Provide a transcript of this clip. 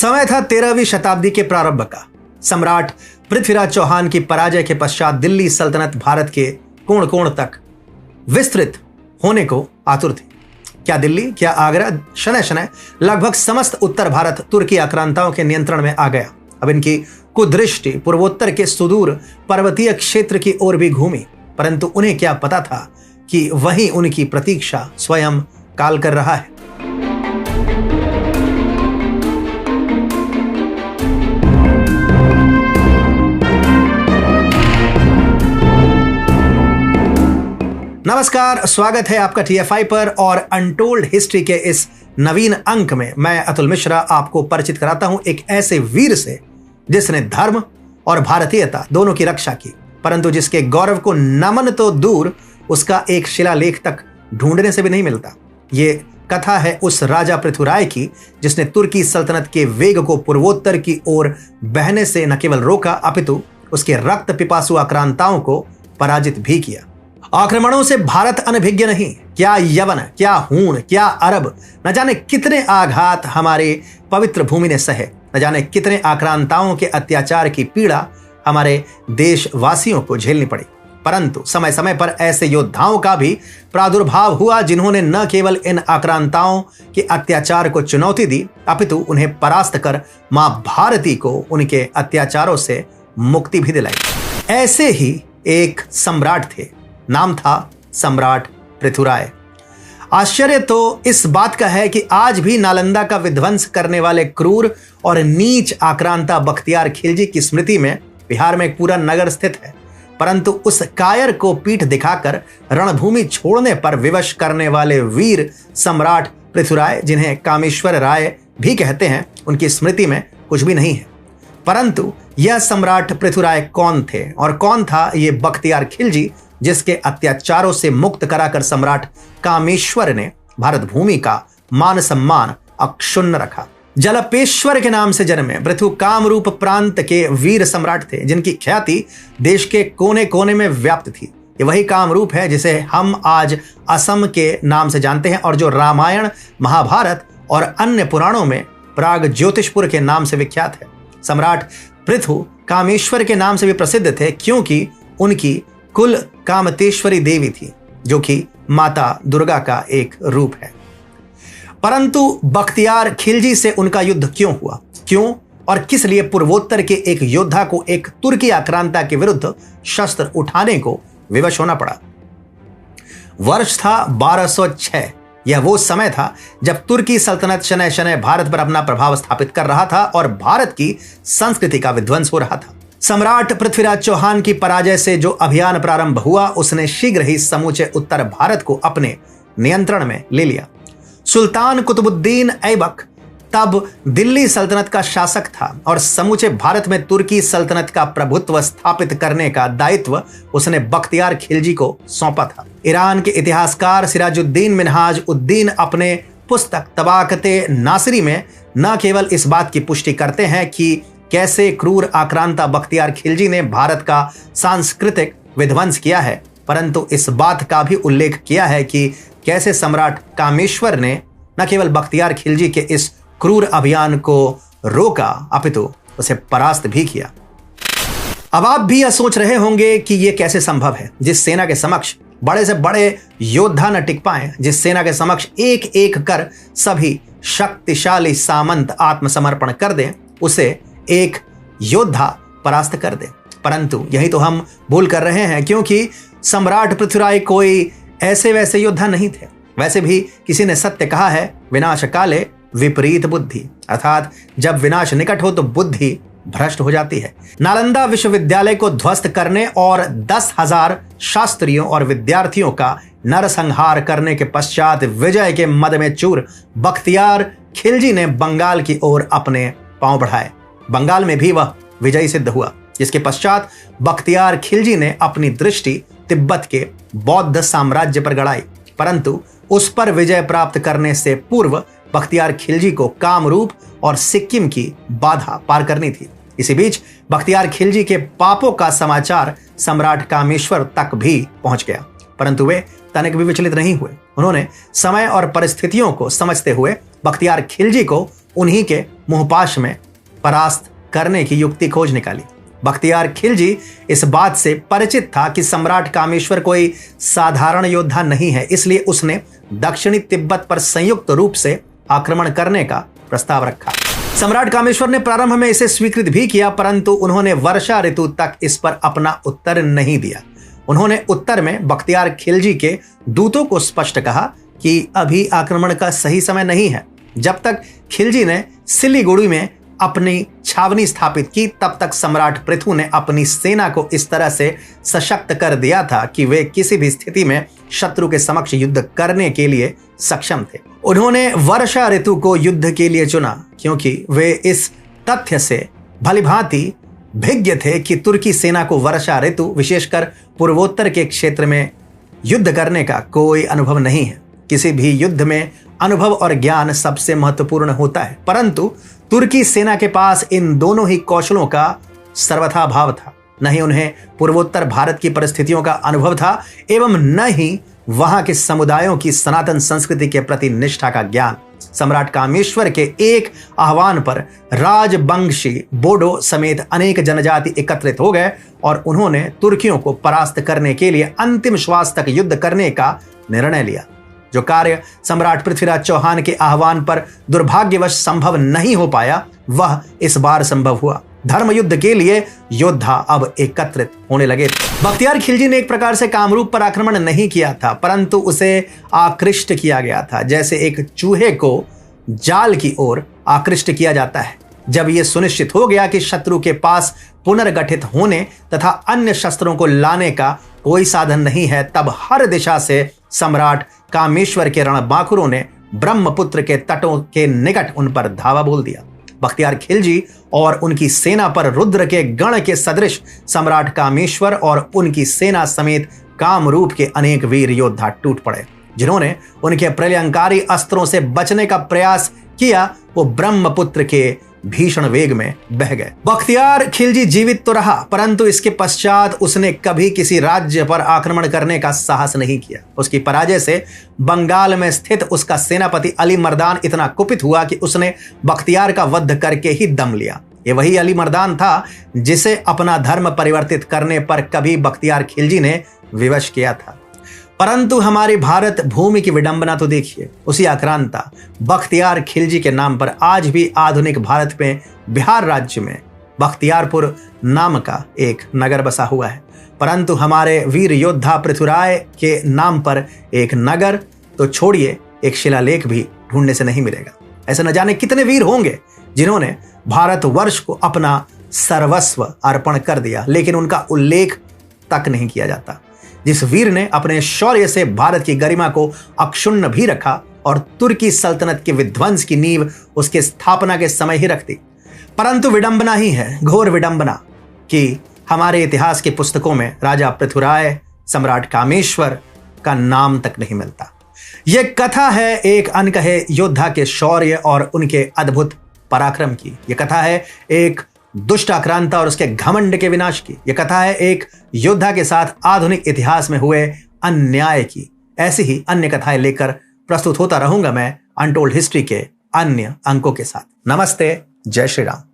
समय था 13वीं शताब्दी के प्रारंभ का। सम्राट पृथ्वीराज चौहान की पराजय के पश्चात दिल्ली सल्तनत भारत के कोण कोण तक विस्तृत होने को आतुर थी। क्या दिल्ली, क्या आगरा, शनय शनय लगभग समस्त उत्तर भारत तुर्की आक्रांताओं के नियंत्रण में आ गया। अब इनकी कुदृष्टि पूर्वोत्तर के सुदूर पर्वतीय क्षेत्र की ओर भी घूमी, परंतु उन्हें क्या पता था कि वही उनकी प्रतीक्षा स्वयं काल कर रहा है। नमस्कार, स्वागत है आपका TFI पर और अनटोल्ड हिस्ट्री के इस नवीन अंक में मैं अतुल मिश्रा आपको परिचित कराता हूं एक ऐसे वीर से जिसने धर्म और भारतीयता दोनों की रक्षा की, परंतु जिसके गौरव को नमन तो दूर उसका एक शिलालेख तक ढूंढने से भी नहीं मिलता। ये कथा है उस राजा पृथुराय की जिसने तुर्की सल्तनत के वेग को पूर्वोत्तर की ओर बहने से न केवल रोका अपितु उसके रक्त पिपासु आक्रांताओं को पराजित भी किया। आक्रमणों से भारत अनभिज्ञ नहीं। क्या यवन, क्या हूण, क्या अरब, न जाने कितने आघात हमारे पवित्र भूमि ने सहे, न जाने कितने आक्रांताओं के अत्याचार की पीड़ा हमारे देशवासियों को झेलनी पड़ी। परंतु समय समय पर ऐसे योद्धाओं का भी प्रादुर्भाव हुआ जिन्होंने न केवल इन आक्रांताओं के अत्याचार को चुनौती दी अपितु उन्हें परास्त कर मां भारती को उनके अत्याचारों से मुक्ति भी दिलाई। ऐसे ही एक सम्राट थे, नाम था सम्राट पृथुराय। आश्चर्य तो इस बात का है कि आज भी नालंदा का विध्वंस करने वाले क्रूर और नीच आक्रांता बख्तियार खिलजी की स्मृति में बिहार में एक पूरा नगर स्थित है, परंतु उस कायर को पीठ दिखाकर रणभूमि छोड़ने पर विवश करने वाले वीर सम्राट पृथुराय, जिन्हें कामेश्वर राय भी कहते हैं, उनकी स्मृति में कुछ भी नहीं है। परंतु यह सम्राट पृथुराय कौन थे और कौन था ये बख्तियार खिलजी जिसके अत्याचारों से मुक्त कराकर सम्राट कामेश्वर ने भारत भूमि का मान सम्मान अक्षुण्ण रखा। जलपेश्वर के नाम से जन्मे पृथु कामरूप प्रांत के वीर सम्राट थे जिनकी ख्याति देश के कोने कोने में व्याप्त थी। ये वही कामरूप है जिसे हम आज असम के नाम से जानते हैं और जो रामायण, महाभारत और अन्य पुराणों में प्राग ज्योतिषपुर के नाम से विख्यात है। सम्राट पृथु कामेश्वर के नाम से भी प्रसिद्ध थे क्योंकि उनकी कुल कामतेश्वरी देवी थी, जो कि माता दुर्गा का एक रूप है। परंतु बख्तियार खिलजी से उनका युद्ध क्यों हुआ, क्यों और किस लिए पूर्वोत्तर के एक योद्धा को एक तुर्की आक्रांता के विरुद्ध शस्त्र उठाने को विवश होना पड़ा। वर्ष था 1206। यह वो समय था जब तुर्की सल्तनत शनय शनय भारत पर अपना प्रभाव स्थापित कर रहा था और भारत की संस्कृति का विध्वंस हो रहा था। सम्राट पृथ्वीराज चौहान की पराजय से जो अभियान प्रारंभ हुआ उसने शीघ्र ही समूचे उत्तर भारत को अपने नियंत्रण में ले लिया। सुल्तान कुतुबुद्दीन ऐबक तब दिल्ली सल्तनत का शासक था और समूचे भारत में तुर्की सल्तनत का प्रभुत्व स्थापित करने का दायित्व उसने बख्तियार खिलजी को सौंपा था। ईरान के इतिहासकार सिराजुद्दीन मिनहाज उद्दीन अपने पुस्तक तबाकते नासिरी में न केवल इस बात की पुष्टि करते हैं कि कैसे क्रूर आक्रांता बख्तियार खिलजी ने भारत का सांस्कृतिक विध्वंस किया है, परंतु इस बात का भी उल्लेख किया है कि कैसे सम्राट कामेश्वर ने न केवल बख्तियार खिलजी के इस क्रूर अभियान को रोका अपितु उसे परास्त भी किया। अब आप भी यह सोच रहे होंगे कि यह कैसे संभव है, जिस सेना के समक्ष बड़े से बड़े योद्धा न टिक पाए, जिस सेना के समक्ष एक एक कर सभी शक्तिशाली सामंत आत्मसमर्पण कर दें, उसे एक योद्धा परास्त कर दे। परंतु यही तो हम भूल कर रहे हैं, क्योंकि सम्राट पृथुराय कोई ऐसे वैसे योद्धा नहीं थे। वैसे भी किसी ने सत्य कहा है, विनाश काले विपरीत बुद्धि, अर्थात जब विनाश निकट हो तो बुद्धि भ्रष्ट हो जाती है। नालंदा विश्वविद्यालय को ध्वस्त करने और 10,000 शास्त्रियों और विद्यार्थियों का नरसंहार करने के पश्चात विजय के मद में चूर बख्तियार खिलजी ने बंगाल की ओर अपने पांव बढ़ाए। बंगाल में भी वह विजयी सिद्ध हुआ, जिसके पश्चात बख्तियार खिलजी ने अपनी दृष्टि तिब्बत के बौद्ध साम्राज्य पर गड़ाई, परंतु उस पर विजय प्राप्त करने से पूर्व बख्तियार खिलजी को कामरूप और सिक्किम की बाधा पार करनी थी। इसी बीच बख्तियार खिलजी के पापों का समाचार सम्राट कामेश्वर तक भी पहुंच गया, परंतु वे तनिक भी विचलित नहीं हुए। उन्होंने समय और परिस्थितियों को समझते हुए बख्तियार खिलजी को उन्हीं के मुंहपाश में परास्त करने की युक्ति खोज निकाली। बख्तियार खिलजी इस बात से परिचित था कि सम्राट कामेश्वर कोई साधारण योद्धा नहीं है, इसलिए उसने दक्षिणी तिब्बत पर संयुक्त रूप से आक्रमण करने का प्रस्ताव रखा। सम्राट कामेश्वर ने प्रारंभ में इसे स्वीकृत भी किया, परंतु उन्होंने वर्षा ऋतु तक इस पर अपना उत्तर नहीं दिया। उन्होंने उत्तर में बख्तियार खिलजी के दूतों को स्पष्ट कहा कि अभी आक्रमण का सही समय नहीं है। जब तक खिलजी ने सिलीगुड़ी में अपनी छावनी स्थापित की, तब तक सम्राट पृथु ने अपनी सेना को इस तरह से सशक्त कर दिया था कि वे किसी भी स्थिति में शत्रु के समक्ष युद्ध करने के लिए सक्षम थे। उन्होंने वर्षा ऋतु को युद्ध के लिए चुना क्योंकि वे इस तथ्य से भलीभांति भिज्ञ थे कि तुर्की सेना को वर्षा ऋतु, विशेषकर पूर्वोत्तर के क्षेत्र में युद्ध करने का कोई अनुभव नहीं है। किसी भी युद्ध में अनुभव और ज्ञान सबसे महत्वपूर्ण होता है, परंतु तुर्की सेना के पास इन दोनों ही कौशलों का सर्वथा अभाव था। न ही उन्हें पूर्वोत्तर भारत की परिस्थितियों का अनुभव था एवं न ही वहां के समुदायों की सनातन संस्कृति के प्रति निष्ठा का ज्ञान। सम्राट कामेश्वर के एक आह्वान पर राजवंशी, बोडो समेत अनेक जनजाति एकत्रित हो गए और उन्होंने तुर्कियों को परास्त करने के लिए अंतिम श्वास तक युद्ध करने का निर्णय लिया। जो कार्य सम्राट पृथ्वीराज चौहान के आह्वान पर दुर्भाग्यवश संभव नहीं हो पाया, वह इस बार संभव हुआ। धर्म युद्ध के लिए योद्धा अब एकत्रित होने लगे थे। बख्तियार खिलजी ने एक प्रकार से कामरूप पर आक्रमण नहीं किया था, परंतु उसे आकृष्ट किया गया था, जैसे एक चूहे को जाल की ओर आकृष्ट किया जाता है। जब यह सुनिश्चित हो गया कि शत्रु के पास पुनर्गठित होने तथा अन्य शस्त्रों को लाने का कोई साधन नहीं है, तब हर दिशा से सम्राट कामेश्वर के रणबांकुरों ने ब्रह्मपुत्र के तटों के निकट उन पर धावा बोल दिया। बख्तियार खिलजी और उनकी सेना पर रुद्र के गण के सदृश सम्राट कामेश्वर और उनकी सेना समेत कामरूप के अनेक वीर योद्धा टूट पड़े। जिन्होंने उनके प्रलयंकारी अस्त्रों से बचने का प्रयास किया, वो ब्रह्मपुत्र के भीषण वेग में बह गए। बख्तियार खिलजी जीवित तो रहा, परंतु इसके पश्चात उसने कभी किसी राज्य पर आक्रमण करने का साहस नहीं किया। उसकी पराजय से बंगाल में स्थित उसका सेनापति अली मर्दान इतना कुपित हुआ कि उसने बख्तियार का वध करके ही दम लिया। ये वही अली मर्दान था जिसे अपना धर्म परिवर्तित करने पर कभी बख्तियार खिलजी ने विवश किया था। परंतु हमारी भारत भूमि की विडंबना तो देखिए, उसी आक्रांता बख्तियार खिलजी के नाम पर आज भी आधुनिक भारत में बिहार राज्य में बख्तियारपुर नाम का एक नगर बसा हुआ है। परंतु हमारे वीर योद्धा पृथ्वीराज के नाम पर एक नगर तो छोड़िए, एक शिलालेख भी ढूंढने से नहीं मिलेगा। ऐसे न जाने कितने वीर होंगे जिन्होंने भारतवर्ष को अपना सर्वस्व अर्पण कर दिया, लेकिन उनका उल्लेख तक नहीं किया जाता। जिस वीर ने अपने शौर्य से भारत की गरिमा को अक्षुण्ण भी रखा और तुर्की सल्तनत के विध्वंस की नींव उसके स्थापना के समय ही रख दी। परंतु विडंबना ही है, घोर विडंबना, कि हमारे इतिहास की पुस्तकों में राजा पृथ्वीराज, सम्राट कामेश्वर का नाम तक नहीं मिलता। यह कथा है एक अनकहे योद्धा के शौर्य और उनके अद्भुत पराक्रम की। यह कथा है एक दुष्ट आक्रांता और उसके घमंड के विनाश की। यह कथा है एक योद्धा के साथ आधुनिक इतिहास में हुए अन्याय की। ऐसी ही अन्य कथाएं लेकर प्रस्तुत होता रहूंगा मैं अनटोल्ड हिस्ट्री के अन्य अंकों के साथ। नमस्ते, जय श्री राम।